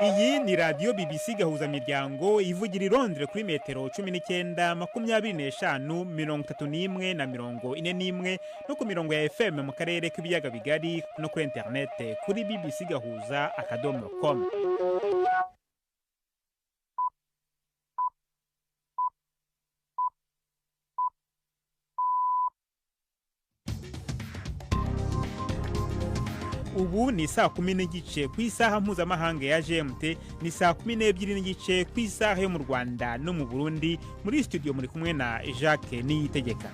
Iyi ni radio BBC gahuza miryango ivugira i Londres kuri metero 19 25 31 na 41 no ku mirongo ya FM mu karere k'ibiyaga bigari no kuri internet kuri bbcgahuza.com. Ubu ni saa 10 n'igice ku isaha mpuzamahanga ya GMT, ni saa 12 n'igice ku isaha yo mu Rwanda no mu Burundi. Muri studio muri kumwe na Jacques Niyitegeka.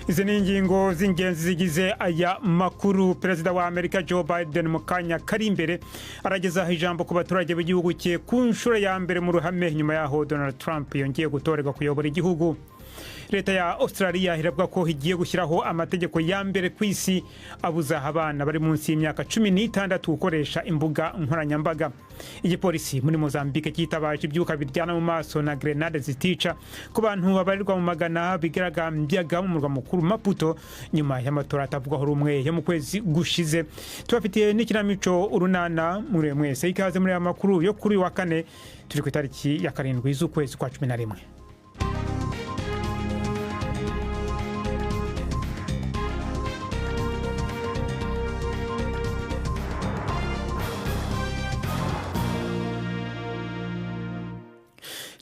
Izi ni ingingo z'ingenzi zigize aya makuru. Perezida wa Amerika Joe Biden mu kanya kari imbere arageza ijambo ku baturage b'igihugu cye ku nshuro ya mbere mu ruhame nyuma yaho Donald Trump yongeye gutorerwa kuyobora igihugu. Leta ya Australia iravuga ko higiye gushyiraho amategeko ya mbere ku isi abuza abana bari munsi y'imyaka 16 gukoresha imbuga nkoranyambaga. Igipolisi muri Mozambique cyitabaje ibyuka biryana mu maso na grenade zitica ku bantu babarirwa mu magana bigaragambyaga mu murwa mukuru Maputo nyuma y'amatora atavugwaho rumwe yo mu kwezi gushize. Tubafitiye n'ikinamico urunana muri mwese, ikaze muri aya makuru yo kuri wa kane turi ku itariki ya 7 z'ukwezi kwa 11.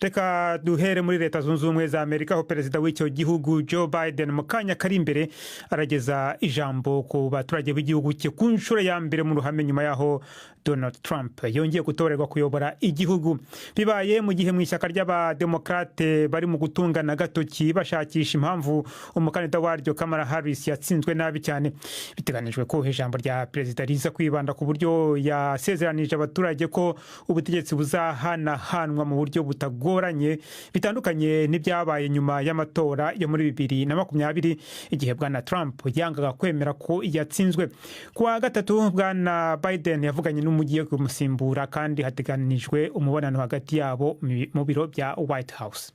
Reka duhere muri Leta Zunze Ubumwe za Amerika, aho perezida w'icyo gihugu Joe Biden mu kanya kari imbere arageza ijambo ku baturage b'igihugu cye ku nshuro ya mbere mu ruhame nyuma yaho Donald Trump yongeye gutorerwa kuyobora igihugu. Bibaye mu gihe mu ishyaka ry'abademokrate bari mu gutungana gatoki bashakisha impamvu umukandida waryo Kamala Harris yatsinzwe nabi cyane. Biteganijwe ko ijambo rya perezida riza kwibanda ku buryo yasezeranije abaturage ko ubutegetsi buzahanahanwa mu buryo butagoranye, bitandukanye n'ibyabaye nyuma y'amatora yo muri 2020 igihe bwana Trump yangaga kwemera ko yatsinzwe. Kuwa gatatu bwana Biden yavuganye n'umugiye kumusimbura kandi hateganijwe umubonano hagati yabo mu biro bya White House.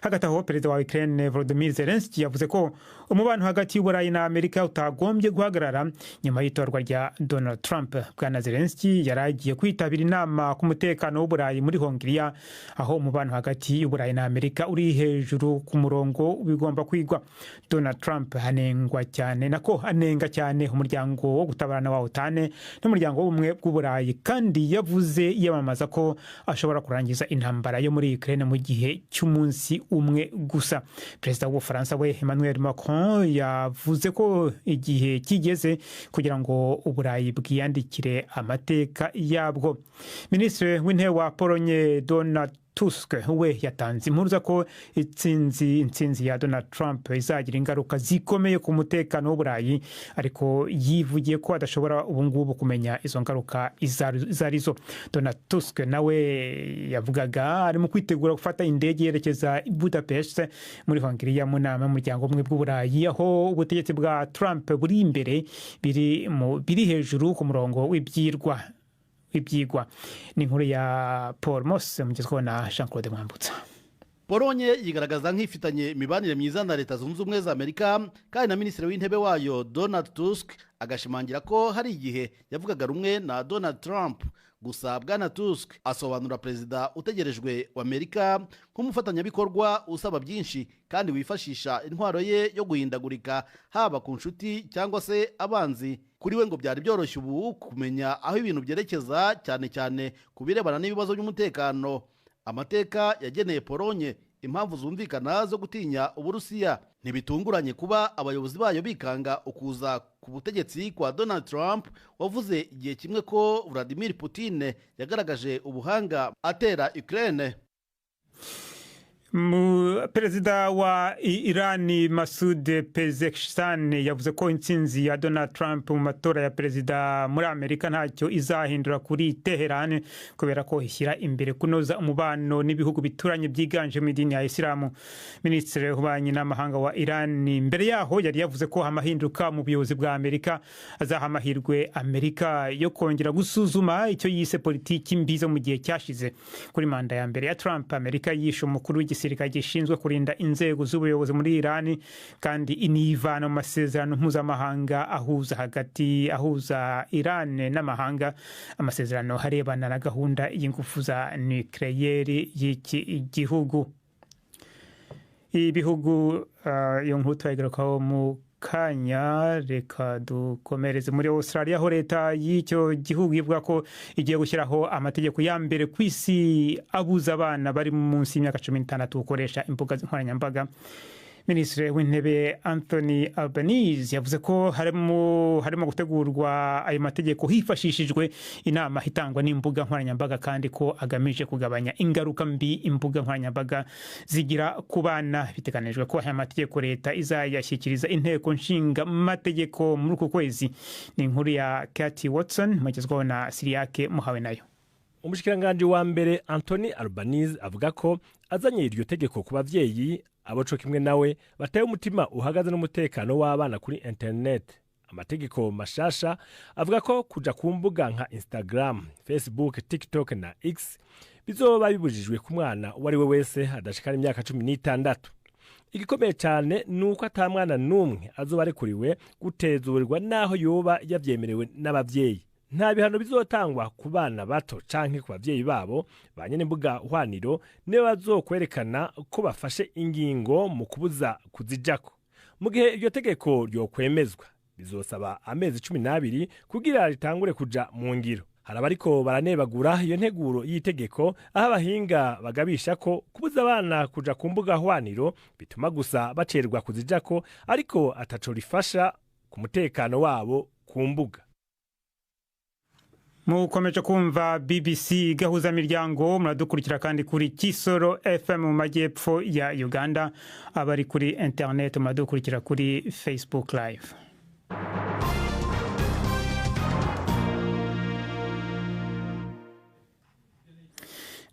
Hagati aho perezida wa Ukraine Volodymyr Zelensky yavuze ko umubano hagati y'Uburayi na Amerika utagombye guhagarara nyuma y'itorwa rya Donald Trump. Bwana Zelensky yaragiye kwitabira inama ku mutekano w'Uburayi muri Hongiriya, aho umubano hagati y'Uburayi na Amerika uri hejuru ku murongo bigomba kwigwa. Donald Trump anenga cyane umuryango wo gutabarana wa OTAN n'umuryango w'ubumwe bw'Uburayi, kandi yavuze yamamaza ko ashobora kurangiza intambara yo muri Ukraine mu gihe cy'umunsi umwe gusa. Perezida w'Ubufaransa we Emmanuel Macron yavuze ko igihe kigeze kugira ngo Uburayi bwiyandikire amateka yabwo. Minisitiri w'intebe wa Polonye Donald Tusk we yatanze impuruza ko intsinzi ya Donald Trump izagira ingaruka zikomeye ku mutekano w'Uburayi, ariko yivugiye ko adashobora ubungubu kumenya izo ngaruka izarizo. Donald Tusk nawe yavugaga ari mu kwitegura gufata indege yerekeza i Budapest muri Hongiriya mu nama y'umuryango umwe bw'Uburayi, aho ubutegetsi bwa Trump buri imbere biri hejuru ku murongo w'ibyigwa. Ni inkuru ya Paul Moss mugezweho na Jean-Claude Mwambutsa. Polonye yigaragaza nk'ifitanye imibanire myiza na Leta Zunze Ubumwe za Amerika, kandi na minisitiri w'intebe wayo Donald Tusk agashimangira ko hari igihe yavugaga rumwe na Donald Trump. Gusa bwana Tusk asobanura perezida utegerejwe wa Amerika nk'umufatanyabikorwa usaba byinshi kandi wifashisha intwaro ye yo guhindagurika haba ku nshuti cyangwa se abanzi. Kuri we ngo byari byoroshye ubu kumenya aho ibintu byerekeza, cyane cyane ku birebana n'ibibazo by'umutekano. Amateka yageneye Polonye impamvu zumvikana zo gutinya Uburusiya. Ntibitunguranye kuba abayobozi bayo bikanga ukuza ku butegetsi kwa Donald Trump, wavuze igihe kimwe ko Vladimir Putin yagaragaje ubuhanga atera Ukraine. Perezida wa Iran Masoud Pezeshkian yavuze ko intsinzi ya Donald Trump mu matora ya perezida muri Amerika ntacyo izahindura kuri Teheran, kubera ko ishyira imbere kunoza umubano n'ibihugu bituranye byiganje mu idini ya Islam. Minisitiri w'ububanyi n'amahanga wa Iran mbere yaho yari yavuze ko amahinduka mu buyobozi bwa Amerika azaha amahirwe Amerika yo kongera gusuzuma icyo yise politiki mbi zo mu gihe cyashize. Kuri manda ya mbere ya Trump, Amerika yishe umukuru w'igisi igisirikare gishinzwe kurinda inzego z'ubuyobozi muri Iran kandi inivana mu masezerano mpuzamahanga ahuza Iran n'amahanga, amasezerano harebana na gahunda y'ingufu za nucleaire y'iki gihugu. Ibihugu iyo nkuru twayigarukaho mu kanya. Reka dukomereze muri Australia, aho leta y'icyo gihugu ivuga ko igiye gushyiraho amategeko ya mbere ku isi abuza abana bari munsi y'imyaka 16 gukoresha imbuga nkoranyambaga. Minisitiri w'Intebe Anthony Albanese yavuze ko harimo gutegurwa ayo mategeko hifashishijwe inama hitangwa n'imbuga nkoranyambaga kandi ko agamije kugabanya ingaruka mbi imbuga nkoranyambaga zigira ku bana. Biteganijwe ko aya mategeko leta izayashyikiriza inteko nshinga mategeko muri uku kwezi. Ni inkuru ya Katie Watson magezwaho na Siriake Muhawe nayo. Umushikiranganje wa mbere Anthony Albanese avuga ko azanye iryo tegeko ku bavyeyi aboco kimwe nawe bataye umutima uhagaze n'umutekano w'abana kuri internet. Amategeko mashasha avuga ko kuja ku mbuga nka Instagram, Facebook, TikTok na X bizoba bibujijwe ku mwana uwari we wese adashikana imyaka 16. Igikomeye cyane nuko atamwana numwe azoba arekuriwe gutezurirwa naho yoba yavyemerewe n'abavyeyi. Nta bihano bizotangwa ku bana bato canke ku bavyeyi babo banyene imbuga hwaniro ne bazokwerekana ko bafashe ingingo mu kubuza kuzijako. Mu gihe iryo tegeko ryo kwemezwa bizosaba amezi 12 kugira ritangure kuja mu ngiro. Haraba ariko baranebagura iyo nteguro y'itegeko aho abahinga bagabisha ko kubuza abana kuja ku mbuga hwaniro bituma gusa bacerwa kuzijako ariko ataco rifasha ku mutekano wabo ku mbuga. Mukomeje kumva BBC gahuza miryango, muradukurikira kandi kuri Kisoro FM mu majyepfo ya Uganda, abari kuri internet muradukurikira kuri Facebook Live.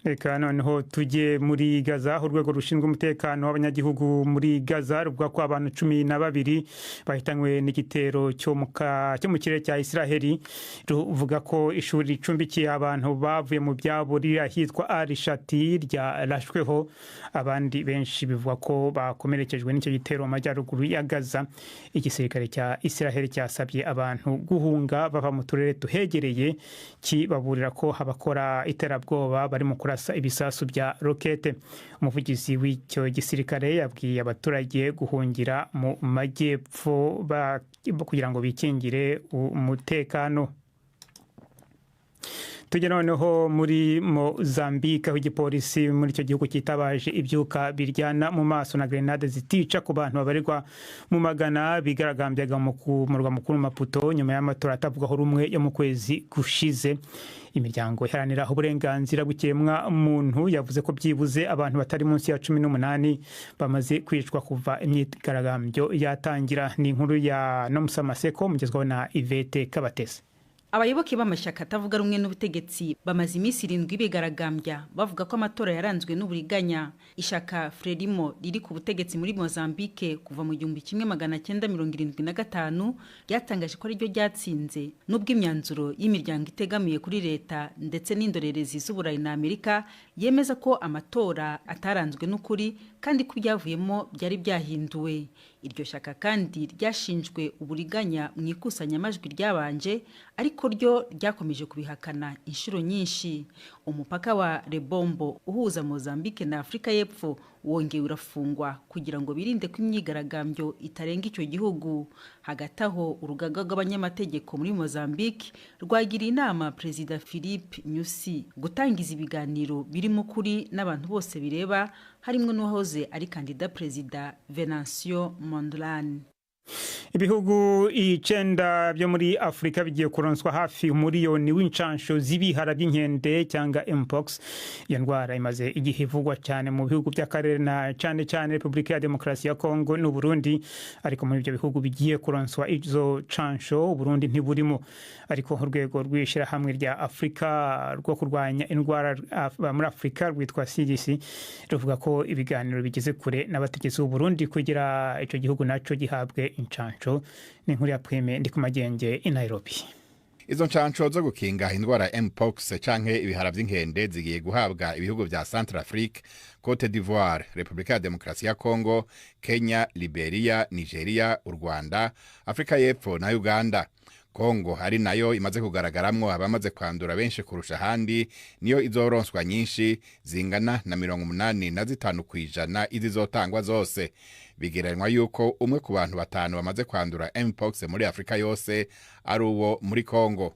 Reka noneho tujye muri Gaza. Urwego rushinzwe umutekano w'abanyagihugu muri Gaza ruvuga ko abantu 12 bahitanywe n'igitero cyo mu kirere cya Israeli. Ruvuga ko ishuri ricumbikiye abantu bavuye mu byabo rirahitwa Al-Shati ryarashweho. Abandi benshi bivuga ko bakomerekejwe n'icyo gitero mu majyaruguru ya Gaza. Igisirikare cya Israeli cyasabye abantu guhunga bava mu turere tuhegereye, kibaburira ko habakora iterabwoba bari mu kurasa ibisasu bya rokete. Umuvugizi w'icyo gisirikare yabwiye abaturage guhungira mu majyepfo kugira ngo bikingire umutekano. Tujye noneho muri Mozambique, aho igipolisi muri icyo gihugu cyitabaje ibyuka biryana mu maso na grenade zitica ku bantu babarirwa mu magana bigaragambyaga mu murwa mukuru Maputo nyuma y'amatora atavugaho rumwe yo mu kwezi gushize. Imiryango iharanira uburenganzira bw'ikiremwa muntu yavuze ko byibuze abantu batari munsi ya 18 bamaze kwicwa kuva imyigaragambyo yatangira. Ni inkuru ya Nomusa Maseko mugezwaho na Ivete Kabatese. Abayoboke b'amashyaka atavuga rumwe n'ubutegetsi bamaze iminsi 7 bigaragambya bavuga ko amatora yaranzwe n'uburiganya. Ishaka Frelimo riri ku butegetsi muri Mozambique kuva mu 1975 ryatangaje ko ryo ryatsinze nubwo imyanzuro y'imiryango itegamiye kuri leta ndetse n'indorerezi z'Uburayi na Amerika yemeza ko amatora ataranzwe n'ukuri kandi ko byavuyemo byari byahinduwe. Iryo shaka kandi ryashinjwe uburiganya mu ikusanyamajwi ryabanje ariko ryo ryakomeje kubihakana inshuro nyinshi. Umupaka wa Lebombo uhuza Mozambique na Afrika y'Epfo wongeye urafungwa kugira ngo birinde ko imyigaragambyo itarenga icyo gihugu. Hagati aho urugaga rw'abanyamategeko muri Mozambique rwagira inama Perezida Philippe Nyusi gutangiza ibiganiro birimo kuri n'abantu bose bireba, harimo n'uwahoze ari kandida Perezida Venancio Mondlane. Ibihugu 9 byo muri Afrika bigiye kuronswa hafi umuriyoni w'incansho z'ibihara by'inkende cyangwa mpox. Iyo ndwara imaze igihe ivugwa cyane mu bihugu by'akarere na cyane Repubulika ya Demokarasi ya Kongo n'u Burundi, ariko muri ibyo bihugu bigiye kuronswa izo cansho Burundi ntiburimo. Ariko urwego rwishira hamwe rya Afrika rwo kurwanya indwara muri Afrika rwitwa CDC ruvuga ko ibiganiro bigeze kure n'abategetsi b'u Burundi kugira icyo gihugu naco gihabwe incansho. Ni nkuru ya Prime ndi ku magenge i Nairobi. Izo ncanco zo gukinga indwara mpox canke ibihara vy'inkende zigiye guhabwa ibihugu vya Centrafrique, Cote d'Ivoire, Republika ya Demokarasi ya Kongo, Kenya, Liberia, Nigeria, u Rwanda, Afrika y'Epfo na Uganda. Kongo hari nayo imaze kugaragaramwo abamaze kwandura benshi kurusha handi, niyo izoronswa nyinshi zingana na 85% izizotangwa zose. Bigereranywa yuko umwe ku bantu 5 bamaze kwandura mpox muri Afrika yose ari uwo muri Kongo.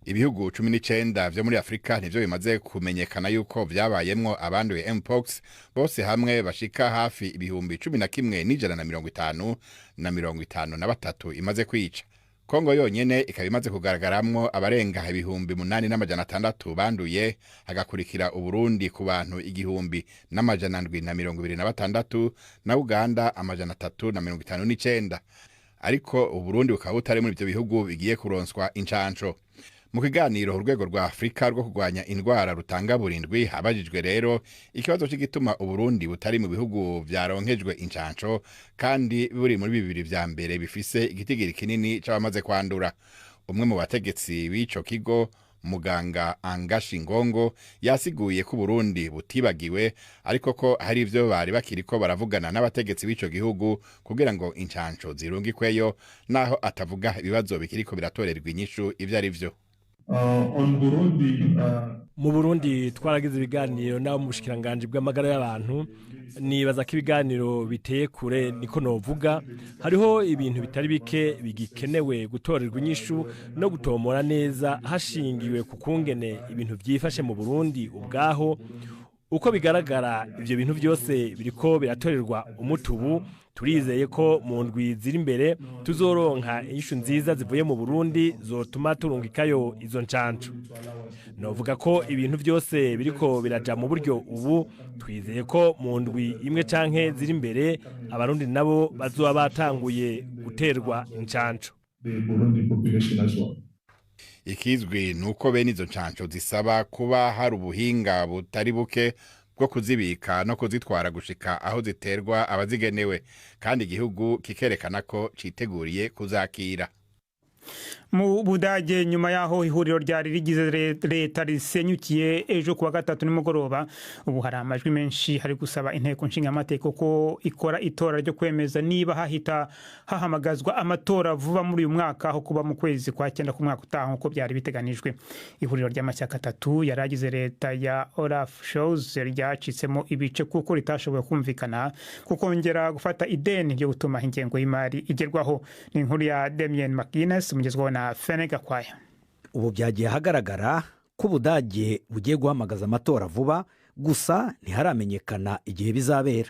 Ibihugu 19 vyo muri Afrika nivyo bimaze kumenyekana yuko vyabayemwo abanduye mpox, bose hamwe bashika hafi ibihumbi 11,150 na 53 imaze kwica. Kongo yonyene ikaba imaze kugaragaramwo abarenga ibihumbi 8,600 banduye, hagakurikira Uburundi ku bantu 1,726 na Uganda 359. Ariko Uburundi bukaba butari muri ivyo bihugu bigiye kuronswa incanco. Mu kiganiro urwego rwa Afrika rwo kurwanya indwara rutanga burindwi, abajijwe rero ikibazo c'igituma Uburundi butari mu bihugu vyaronkejwe incanco kandi buri muri bibiri vya mbere bifise igitigiri kinini c'abamaze kwandura. Umwe mu bategetsi b'ico kigo, muganga Angashi Ngongo, yasiguye ko Burundi butibagiwe, ariko ko hari ivyo bari bakiriko baravugana n'abategetsi b'ico gihugu kugira ngo incanco zirungikweyo, naho atavuga ibibazo bikiriko biratorerwa inyishu ivyo ari vyo. Mu Burundi twaragize ibiganiro n'abo mu bushikiranganje bw'amagara y'abantu, nibaza ko ibiganiro biteye kure niko novuga. Hariho ibintu bitari bike bigikenewe gutorerwa inyishu no gutomora neza hashingiwe ku kungene ibintu vyifashe mu Burundi ubwaho. Uko bigaragara ivyo bintu byose biriko biratorerwa umutubu. Turizeye ko mu ndwi ziri imbere tuzoronka inyishu nziza zivuye mu Burundi zotuma turungikayo izo ncanco. Novuga ko ibintu byose biriko biraja mu buryo ubu, twizeye ko mu ndwi imwe canke ziri imbere abarundi nabo bazoba batanguye guterwa incanco. Ikizwi nuko bene izo ncanco zisaba kuba hari ubuhinga butari buke bwo kuzibika no kuzitwara gushika aho ziterwa abazigenewe, kandi igihugu kikerekana ko citeguriye kuzakira. Mu Budage nyuma yaho ihuriro ryari rigize leta risenyukiye ejo kuwa gatatu nimugoroba, ubu hari amajwi menshi hari gusaba inteko nshinga amategeko ko ikora itora ryo kwemeza niba hahita hahamagazwa amatora vuba muri uyu mwaka aho kuba mu kwezi kwa 9 ku mwaka utaha uko byari biteganijwe. Ihuriro ry'amashyaka 3 yaragize leta ya Olaf Scholz ryacitsemo ibice kuko ritashoboye kumvikana kukongera gufata ideni ryo gutuma ingengo y'imari igerwaho. Ni inkuru ya Damien McGuinness mugezweho na Fenega Kwaya. Ubu byagiye hagaragara ko Budage bugiye guhamagaza amatora vuba, gusa ntiharamenyekana igihe bizabera.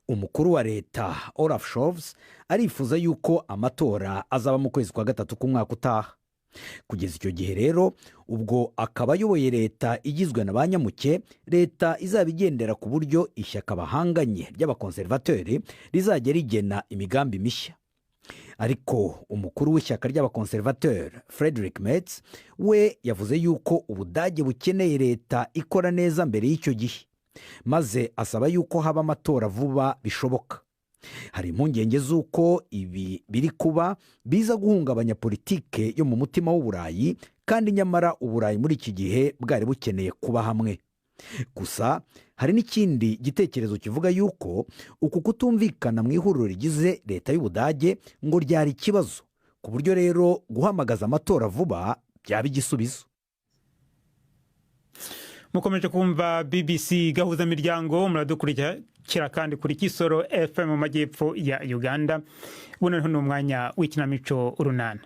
Umukuru wa leta Olaf Scholz arifuza yuko amatora azaba mu kwezi kwa 3 ku mwaka utaha. Kugeza icyo gihe rero, ubwo akaba ayoboye leta igizwe na banyamuke, leta izaba igendera ku buryo ishyaka bahanganye ry'abakonservateri rizajya rigena imigambi mishya. Ariko umukuru w'ishyaka ry'abakonservateri Friedrich Merz we yavuze yuko Ubudage bukeneye leta ikora neza mbere y'icyo gihe, maze asaba yuko haba amatora vuba bishoboka. Hari impungenge z'uko ibi biri kuba biza guhungabanya politike yo mu mutima w'Uburayi, kandi nyamara Uburayi muri iki gihe bwari bukeneye kuba hamwe. Gusa hari n'ikindi gitekerezo kivuga yuko uku kutumvikana mu ihuriro rigize leta y'Ubudage ngo ryari ikibazo, ku buryo rero guhamagaza amatora vuba byaba igisubizo. Mukomeje kumva BBC gahuza miryango, muradukurikira kandi kuri Kisoro FM mu majyepfo ya Uganda. Buno ni umwanya w'ikinamico Urunana.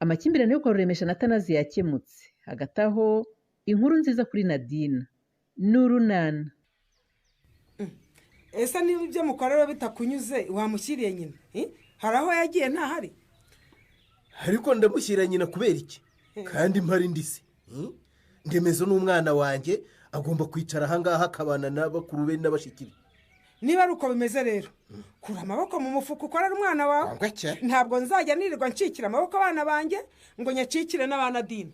Amakimbirane yo kwa Ruremesha na Tanazi yakemutse. Hagati aho inkuru nziza kuri Nadine n'Urunana. Ese niba ibyo mukorera bitakunyuze wamushyiriye nyina? Hari aho yagiye ntahari? Ariko ndamushyira nyina kubera iki? Kandi mpari ndise. Ndemezo n'umwana wanjye agomba kwicara ahangaha akabana n'abakuru be n'abashikiri. Niba ari uko bimeze rero, kura amaboko mu mufuka ukorera umwana wawe. Ntabwo nzajya nirirwa ncikira amaboko abana banjye ngo nyacikire n'abana Dini.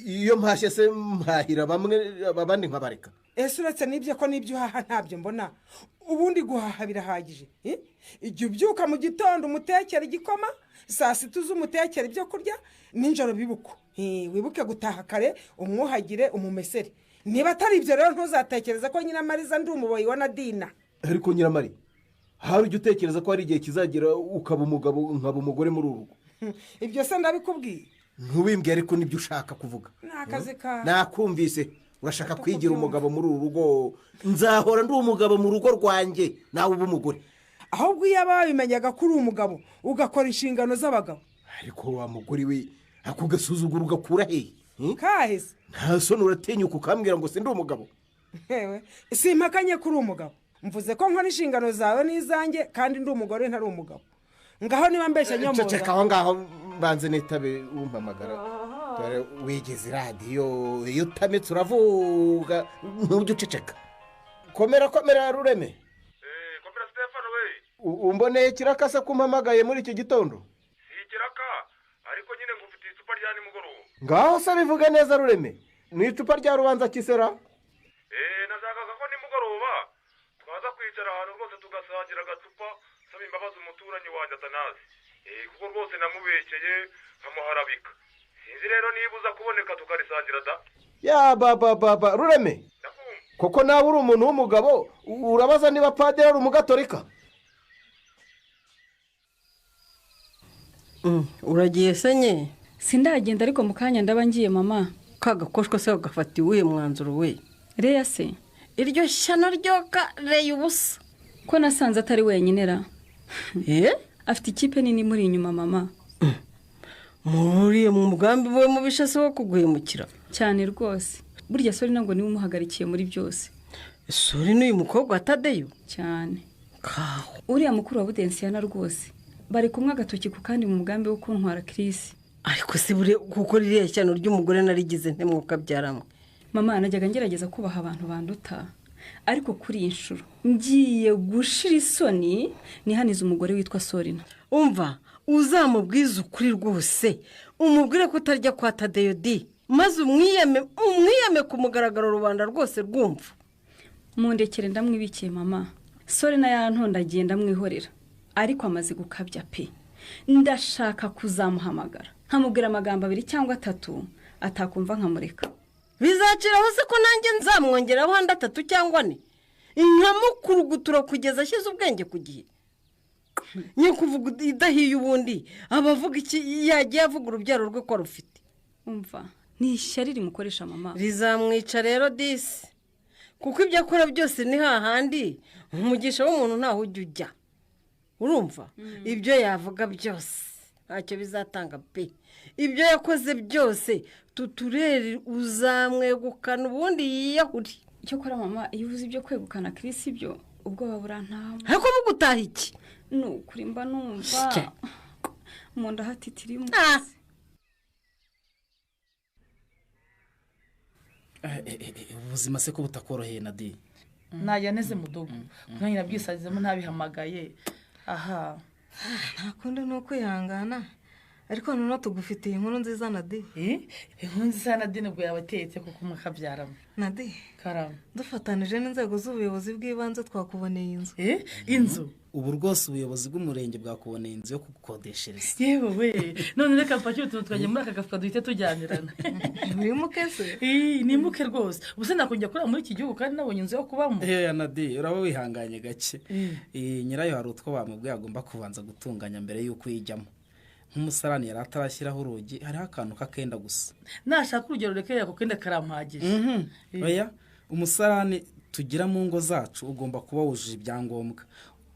iyo mpashye se mpahira bamwe abandi nkabareka. ese uretse n'ibyo ko n'ibyo uhaha ntabyo mbona ubundi guhaha birahagije igihe ubyuka mu gitondo umutekera igikoma saa sita umutekera ibyo kurya nijoro wibuke gutaha kare umwuhagire umumesere niba atari ibyo rero ntuzatekereza ko Nyiramariza ndi umuboyi wa Nadina. ariko Nyiramari hari ujya utekereza ko hari igihe kizagera ukaba umugabo nkaba umugore muri uru rugo? ibyo se ndabikubwiye. ntubimbwe ariko nibyo ushaka kuvuga. ni akazi kawe. nakumvise urashaka kwigira umugabo muri uru rugo. nzahora ndi umugabo mu rugo rwanjye nawe uba umugore. ahubwo iyo ababimenyaga ko uri umugabo ugakora inshingano z'abagabo. ariko wa mugore we ako gasuzuguro ugakura hehe? kahise nta soni uratinyuka ukambwira ngo si ndi umugabo? hewe simpakanye ko uri umugabo, mvuze ko nkora inshingano zawe n'izanjye kandi ndi umugore ntari umugabo. ngaho niba mbeshya nyomoza ceceka aho ngaho mbanze nitabe umpamagara. dore wigeze radiyo iyo utametse uravuga ntujye uceceka. komera Rureme. komera Stefano we. umboneye kirakasa kumpamagaye muri iki gitondo? si ikiraka ariko nyine ngufite icupa rya nimugoroba. ngaho se bivuge neza Rureme, ni icupa rya rubanza kisera? nashakaga ko nimugoroba twaza kwicara ahantu rwose tugasangira agacupa nsaba imbabazi umuturanyi wanjye Atanazi, kuko rwose namubekeye nkamuharabika. sinzi rero niba uza kuboneka tukarisangira da. ya baba Rureme, koko nawe uri umuntu w'umugabo urabaza niba padiri ari umugatolika? uragiye se nye? sindagenda ariko mu kanya ndaba ngiye mama. kagakoshwa se ugafata iwuhe mwanzuro we? Reya se iryo shyano ryoka reye ubusa ko nasanze atari wenyine ra. afite ikipe nini muri inyuma mama. muriye mu mugambi we mubisha se wo kuguhemukira cyane rwose. burya Sori ntabwo niwe umuhagarikiye muri byose. Sori n'uyu mukobwa wa Tadeyo cyane. uriya mukuru wa Budensiyana rwose bari kumwe agatoki ku kandi mu mugambi wo kuntwara Chris. ariko se bure kuko ririya shyano ry'umugore narigize ntemwuka byaramwe. mama najyaga ngerageza kubaha abantu banduta, ariko kuri iyi nshuro ngiye gushira isoni nihaniza umugore witwa Sorina. umva uzamubwiza ukuri rwose umubwire ko utarya kwa Tadeyo di, maze umwiyame ku mugaragaro rubanda rwose rwumva. mundekere ndamwibikiye mama. Sorina yantondagiye ndamwihorera ariko amaze gukabya pe. ndashaka kuzamuhamagara nkamubwira amagambo 2 cyangwa 3 atakumva nkamureka. bizaciraho se ko nanjye nzamwongeraho 3 cyangwa 4 nkamukurugutura kugeza ashyize ubwenge ku gihe. nye kuvuga idahiye ubundi abavuga iki yagiye avuga urubyaro rwe ko rufite. umva ni ishyari rimukoresha mama. rizamwica rero disi, kuko ibyo akora byose ni hahandi umugisha w'umuntu ntaho ujya ujya. urumva ibyo yavuga byose ntacyo bizatanga pe. ibyo yakoze byose tuturere uzamwegukana ubundi yiyahure. icyo kora mama iyo uvuze ibyo kwegukana Chris ibyo ubwo babura ntawe. ariko mugutaha iki? nukuri mba numva mu nda hatitirimo. ubuzima se ko butakoroheye Nadi? najya neze mudogo mwanya nabwisazemo ntabihamagaye. aha nta kundi ni ukwihangana, ariko noneho tugufitiye inkuru nziza Nadi. inkuru nziza Nadi nibwo yabatetse kuko mukabyaramo. Nadi karama dufatanije n'inzego z'ubuyobozi bw'ibanze twakuboneye inzu. inzu ubu rwose ubuyobozi bw'umurenge bwakuboneye inzu yo kugukodeshereza. yewe we none reka mfashe utuntu twajya muri aka gafuka duhite tujyanirana. uri muke se? ni muke rwose. ubuse nakongera kureba muri iki gihugu kandi nabonye inzu yo kubamo. Nadi uraba wihanganye gake. nyirayo hari utwo bamubwiye agomba kubanza gutunganya mbere y'uko uyijyamo. nk'umusarani yari atarashyiraho urugi hariho akantu kakenda gusa. nashaka urugero rekera ako kenda karampagije. oya umusarani tugira mu ngo zacu ugomba kuba wujuje ibyangombwa.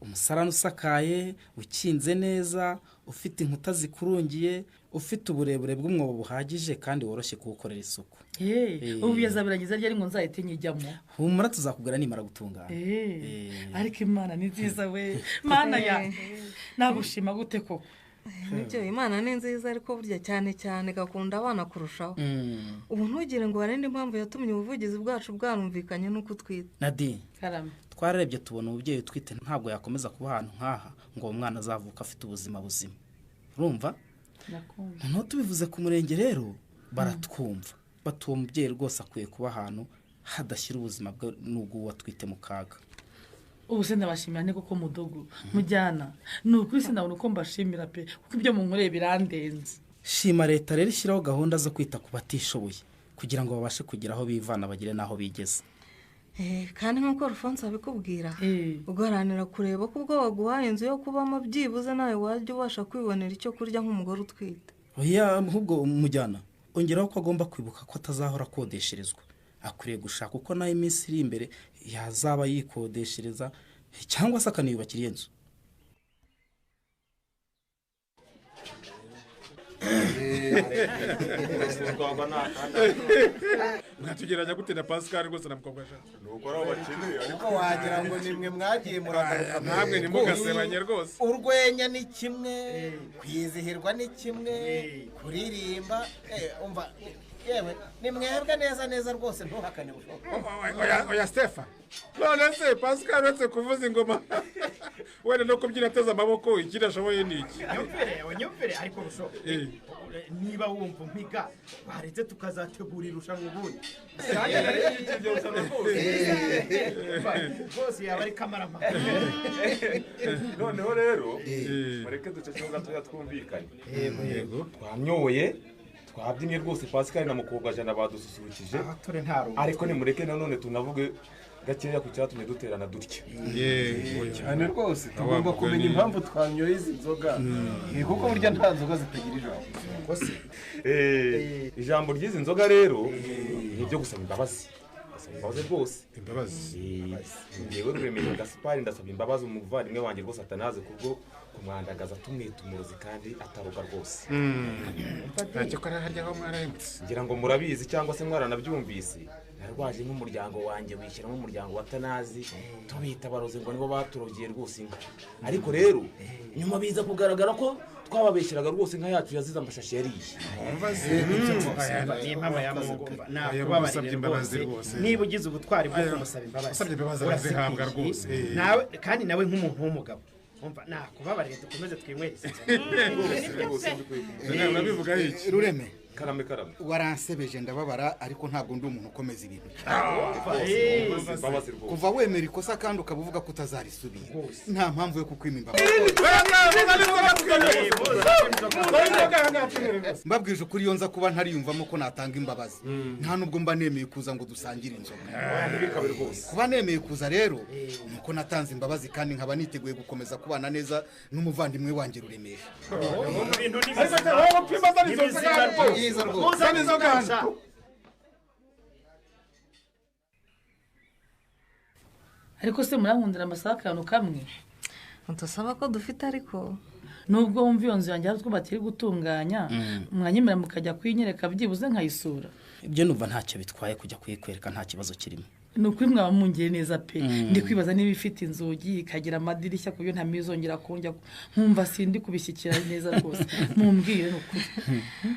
umusarani usakaye ukinze neza ufite inkuta zikurungiye ufite uburebure bw'umwobo buhagije kandi woroshye kuwukorera isuku. ubu yazabirangiza ryari ngo nzahite nyijyamo. humura tuzakubwira nimara gutungana. ariko Imana ni nziza we. mana ya nagushima gute koko. nibyo Imana ni nziza ariko burya cyane gakunda abana kurushaho. ubu ntugire ngo warende impamvu yatumye ubuvugizi bwacu bwarumvikanye n'uko twita. Nadi karama twararebye tubona umubyeyi utwite ntabwo yakomeza kuba ahantu nk'aha ngo uwo mwana azavuka afite ubuzima buzima. urumva noneho tubivuze ku murenge rero baratwumva bati uwo mubyeyi rwose akwiye kuba ahantu hadashyira ubuzima bwe n'ubwo atwite mu kaga. ubu se ndabashimira ni kuko mudogo mujyana ni ukuri sinabona uko mbashimira pe kuko ibyo munkoreye birandenze. Shima leta rero ishyiraho gahunda zo kwita ku batishoboye kugira ngo babashe kugira aho bivana bagire n'aho bigeze. kandi nk'uko Alphonse abikubwira ugaharanira kureba ko ubwo waguhaye inzu yo kubamo byibuze nawe wajya ubasha kwibonera icyo kurya nk'umugore utwite. oya ahubwo umujyana ongeraho ko agomba kwibuka ko atazahora akodesherezwa, akwiriye gushaka uko nayo iminsi iri imbere yazaba yikodeshereza cyangwa se akaniyubakira iyo nzu. mwatugeranya gute na Pascal rwose na mukobwa ashaka nuko ari abakeneye ariko wagira ngo nimwe mwagiye muragaruka namwe ntimugasebanye rwose. urwenya ni kimwe kwizihirwa ni kimwe kuririmba umva yewe ni mwebwe neza rwose ntuhakane bushoboka. oya Stefan none se Pascal uretse kuvuza ingoma wenda no kubyina ateze amaboko ikindi ashoboye ni iki? nyumvire ariko bushoboka niba wumva umpiga baretse tukazategura irushanwa ubundi rwose yaba ari kamarampaka. noneho rero mureke ducece gatoya twumvikanye. twamyoye twabyinnye rwose Pascal na mukobwa jana badususurukije ariko nimureke nanone tunavuge gakeya ku cyatumye duterana dutya. cyane rwose tugomba kumenya impamvu twanyoye izi nzoga kuko burya nta nzoga zitagira ijambo. ijambo ry'izi nzoga rero ni ibyo gusaba imbabazi. imbabazi rwose ngewe Ruremesha Gaspard ndasaba imbabazi umuvandimwe wanjye rwose atanaze kubwo kumwandagaza tumwita umurozi kandi ataruka rwose. ntacyo kora harya aho mwarahemutse ngira ngo murabizi cyangwa se mwaranabyumvise narwaje nk'umuryango wanjye wishyira nk'umuryango wa Tanazi tubita abarozi ngo nibo baturogeye rwose inka ariko rero nyuma biza kugaragara ko twababeshyiraga rwose inka yacu yazize amashashi yariye. nabasabye imbabazi rwose niba ugize ubutwari bwo kumusaba imbabazi usabye imbabazi arazihabwa rwose nawe kandi nawe nk'umuntu w'umugabo nakubabarire dukomeze twinywere urabivuga iki? Rureme karame waransebeje ndababara ariko ntabwo ndi umuntu ukomeza ibintu imbabazi rwose kuva wemera ikosa kandi ukabuvuga ko utazarisubira nta mpamvu yo kukwima imbabazi. mbabwije ukuri iyo nza kuba ntariyumvamo ko natanga imbabazi nta nubwo mba nemeye kuza ngo dusangire inzoga. kuba nemeye kuza rero nuko natanze imbabazi kandi nkaba niteguye gukomeza kubana neza n'umuvandimwe wanjye Ruremesha. ariko se murankundira amasaha akantu kamwe dusaba ko dufite ariko nubwo wumva iyo nzu yanjye hari utwo batiri gutunganya mwanyemera mukajya kuyinyereka byibuze nkayisura. ibyo numva ntacyo bitwaye kujya kuyikwereka nta kibazo kirimo. ni ukuri mwaba mungire neza pe ndi kwibaza niba ifite inzugi ikagira amadirishya ku buryo ntamizongera kunjya nkumva sindi kubishyikira neza rwose mumbwire ni ukuri.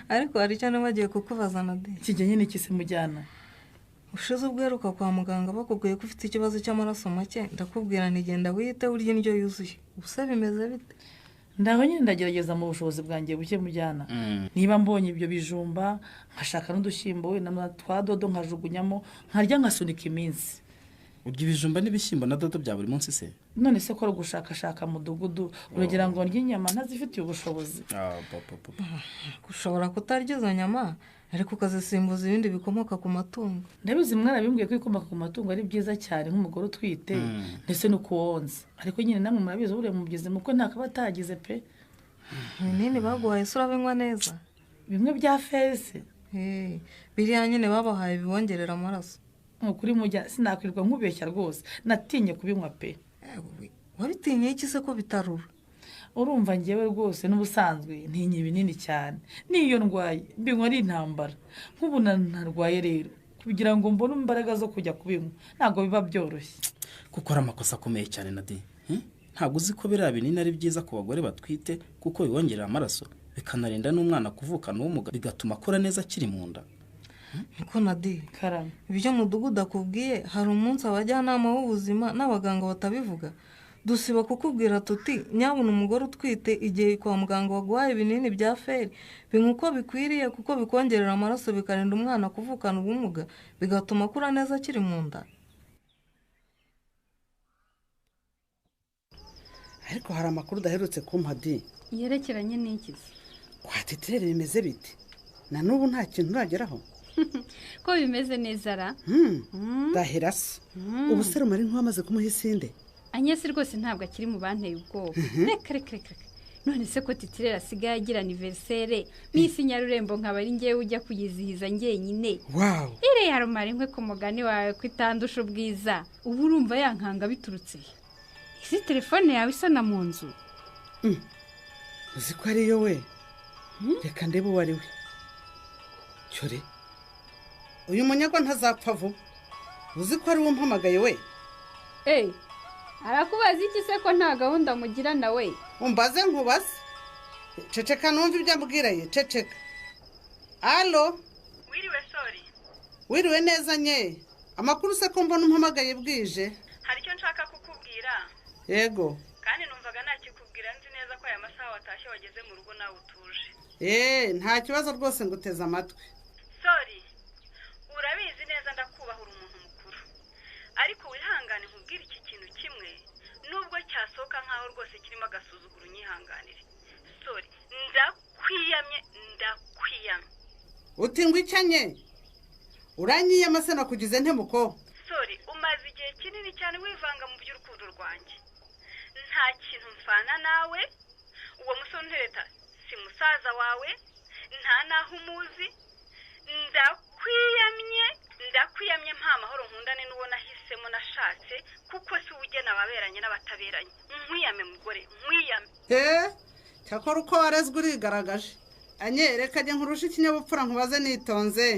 ariko hari icyo bagiye kukubaza na de kijyanye n'iki se mujyana? ushize ubweruka kwa muganga bakubwiye ko ufite ikibazo cy'amaraso make ndakubwira ntigenda wihite urya indyo yuzuye ubuse bimeze bite? ndaho nyine ndagerageza mu bushobozi bwanjye buke mujyana niba mbonye ibyo bijumba nkashaka n'udushyimbo wenda na twa dodo nkajugunyamo nkarya nkasunika iminsi. urya ibijumba n'ibishyimbo na dodo bya buri munsi se? none se ko ari ugushakashaka mudugudu uragira ngo ndye inyama ntazifitiye ubushobozi? ushobora kutarya izo nyama ariko ukazisimbuza ibindi bikomoka ku matungo. ndabizi mwarabimbwiye ko ibikomoka ku matungo ari byiza cyane nk'umugore utwite ndetse no kuwonsa ariko nyine namwe murabizi buriya mubyize mukwe ntakaba atagize pe. ibinini baguhaye se urabinywa neza? bimwe bya feze biriya nyine babahaye bibongerera amaraso. ukuri mujya sinakwirirwa nkubeshya rwose natinye kubinywa pe. wabitinye iki se ko bitarura? urumva ngewe rwose n'ubusanzwe ntinye ibinini cyane n'iyo ndwaye mbinywa ari intambara nk'ubu narwaye rero kugira ngo mbone imbaraga zo kujya kubinywa ntabwo biba byoroshye. kuko ari amakosa akomeye cyane na de ntabwo uzi ko biriya binini ari byiza ku bagore batwite kuko bibongerera amaraso bikanarinda n'umwana kuvukana ubumuga bigatuma akura neza akiri mu nda. niko na de ibyo mudugudu akubwiye hari umunsi abajyanama b'ubuzima n'abaganga batabivuga dusiba kukubwira tuti nyabuna umugore utwite igihe kwa muganga waguhaye ibinini bya feri binywa uko bikwiriye kuko bikongerera amaraso bikarinda umwana kuvukana ubumuga bigatuma akura neza akiri mu nda. ariko hari amakuru udaherutse kumpa di yerekeranye n'ikizi kwa titirere bimeze bite na n'ubu nta kintu urageraho ko bimeze neza ra ndahera se ubu se rumari nk'uwamaze kumuha isinde anyesi rwose ntabwo akiri mu banteye ubwoba reka none se ko titirere asigaye agira aniverisere n'isi nyarurembo nkaba ari ngewe ujya kuyizihiza ngenyine wawu iriya rumari nkwe ku mugani wawe ko itandusha ubwiza ubu urumva yankanga biturutse izi telefone yawe isana mu nzu uzi ko ariyo we reka ndebe uwo ari we cyore uyu munyagwa ntazapfa vuba uzi ko ari wo mpamagaye we arakubaza iki se ko nta gahunda mugira nawe umbaze nkubaze ceceka numva ibyo ambwira ye ceceka alo wiriwe sori wiriwe neza nye amakuru se ko mbona umpamagaye bwije hari icyo nshaka kukubwira yego kandi numvaga ntakikubwira nzi neza ko aya masaha watashye wageze mu rugo nawe utuje nta kibazo rwose nguteze amatwi sori urabizi neza ndakubahura umuntu mukuru ariko wihangane nkubwire iki kintu kimwe nubwo cyasohoka nkaho rwose kirimo agasuzuguro unyihanganire sori ndakwiyamye uti ngo icanye uranyiyama se nakugize ntemuko sori umaze igihe kinini cyane wivanga mu by'urukundo rwanjye nta kintu mfana nawe uwo musore untereta si musaza wawe nta naho umuzi ndakwiyamye nta mahoro nkundane n'uwo nahisemo nashatse kuko si ugena ababeranye n'abataberanye nkwiyame mugore nkwiyame cyakora uko warezwe urigaragaje anyereka ajya nkurusha ikinyabupfura nkubaze nitonze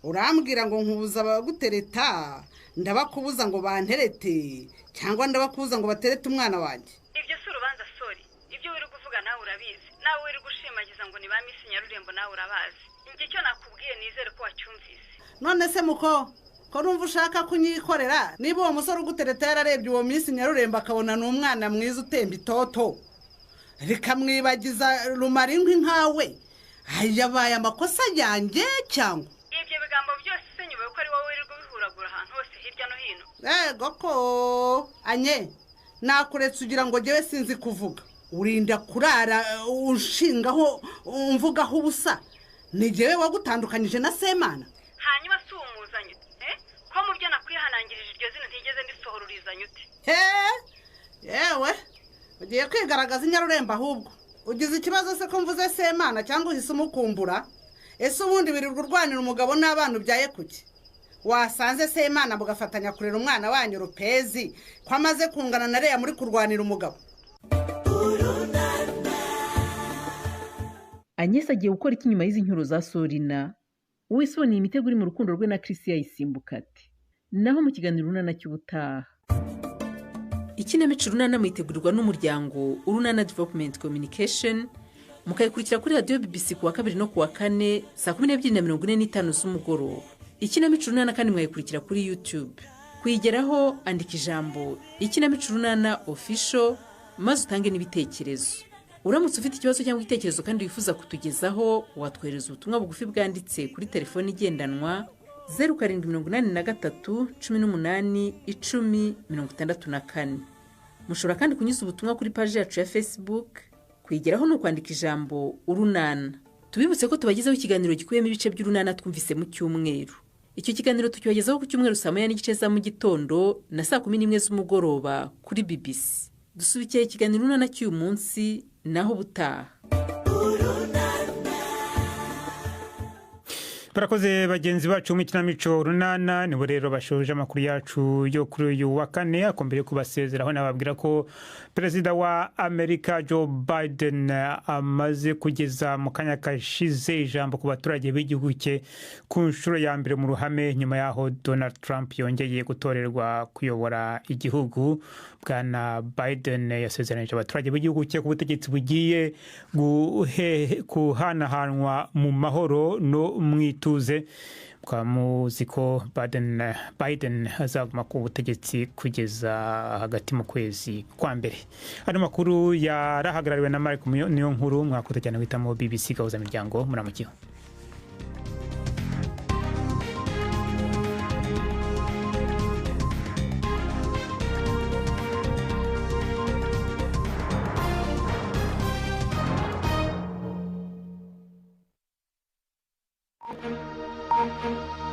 urambwira ngo nkubuza abagutereta ndabakubuza ngo banterete cyangwa ndabakubuza ngo baterete umwana wanjye ibyo si urubanza sori ibyo wiri kuvuga nawe urabizi nawe wiri gushimagiza ngo ni ba misi nyarurembo nawe urabazi njye icyo nakubwiye nizere ko wacyumvise none se muko ko numva ushaka kunyikorera niba uwo musore ugutereta yararebye uwo misi nyarurembo akabona ni umwana mwiza utemba itoto rikamwibagiza rumari nkwi nkawe yabaye amakosa yanjye cyangwa ibyo bigambo byose se nyuma yuko ari wowe wirirwa ubihuragura ahantu hose hirya no hino yego ko anye nakuretse ugira ngo njyewe sinzi kuvuga urinda kurara unshingaho umvugaho ubusa ni njyewe wagutandukanyije na semana hanyuma si umuzanye ko mu byo nakwihanangirije iryo zina ntigeze ndisohora urizanye ute yewe ugiye kwigaragaza inyarurembo ahubwo ugize ikibazo se ko mvuze semana cyangwa uhise umukumbura ese ubundi birirwa urwanira umugabo n'abana ubyaye kuki wasanze semana mugafatanya kurera umwana wanyu rupezi ko amaze kungana na reya muri kurwanira umugabo anyesi agiye gukora iki nyuma y'izi nkuru za sorina uwisiboneye imitego iri mu rukundo rwe na Chrissy yayisimbuka ati naho mu kiganiro urunana cy'ubutaha. ikinamico urunana mwitegurirwa n'umuryango urunana development communication mukayikurikira kuri radiyo BBC kuwa 2 no kuwa 4 saa 12:45 z'umugoroba. ikinamico urunana kandi mwayikurikira kuri YouTube. kuyigeraho andika ijambo ikinamico urunana official maze utange n'ibitekerezo. uramutse ufite ikibazo cyangwa igitekerezo kandi wifuza kutugezaho watwohereza ubutumwa bugufi bwanditse kuri telefoni igendanwa 0783181064. mushobora kandi kunyuza ubutumwa kuri page yacu ya Facebook. kuyigeraho ni ukwandika ijambo urunana. tubibutse ko tubagezaho ikiganiro gikuyemo ibice by'urunana twumvise mu cyumweru. icyo kiganiro tukibagezaho ku cyumweru saa 9:30 za mu gitondo na saa 11 z'umugoroba kuri BBC. dusubikiye ikiganiro urunana cy'uyu munsi naho butaha. barakoze bagenzi bacu mu kinamico runana nibo rero bashoje amakuru yacu yo kuri uyu wa kane. akombere kubasezeraho nababwira ko perezida wa Amerika Joe Biden amaze kugeza mu kanya kashize ijambo ku baturage b'igihugu cye ku nshuro ya mbere mu ruhame nyuma yaho Donald Trump yongeye gutorerwa kuyobora igihugu. bwana Biden yasezeranije abaturage b'igihugu cye ku butegetsi bugiye guhanahanwa mu mahoro no mwituze mukaba muzi ko Biden azaguma ku butegetsi kugeza hagati mu kwezi kwa mbere. Ano makuru yarahagarariwe na Mark niyo nkuru mwakoze cyane witamo BBC Gahuza Miryango. Muramukiho. Thank you.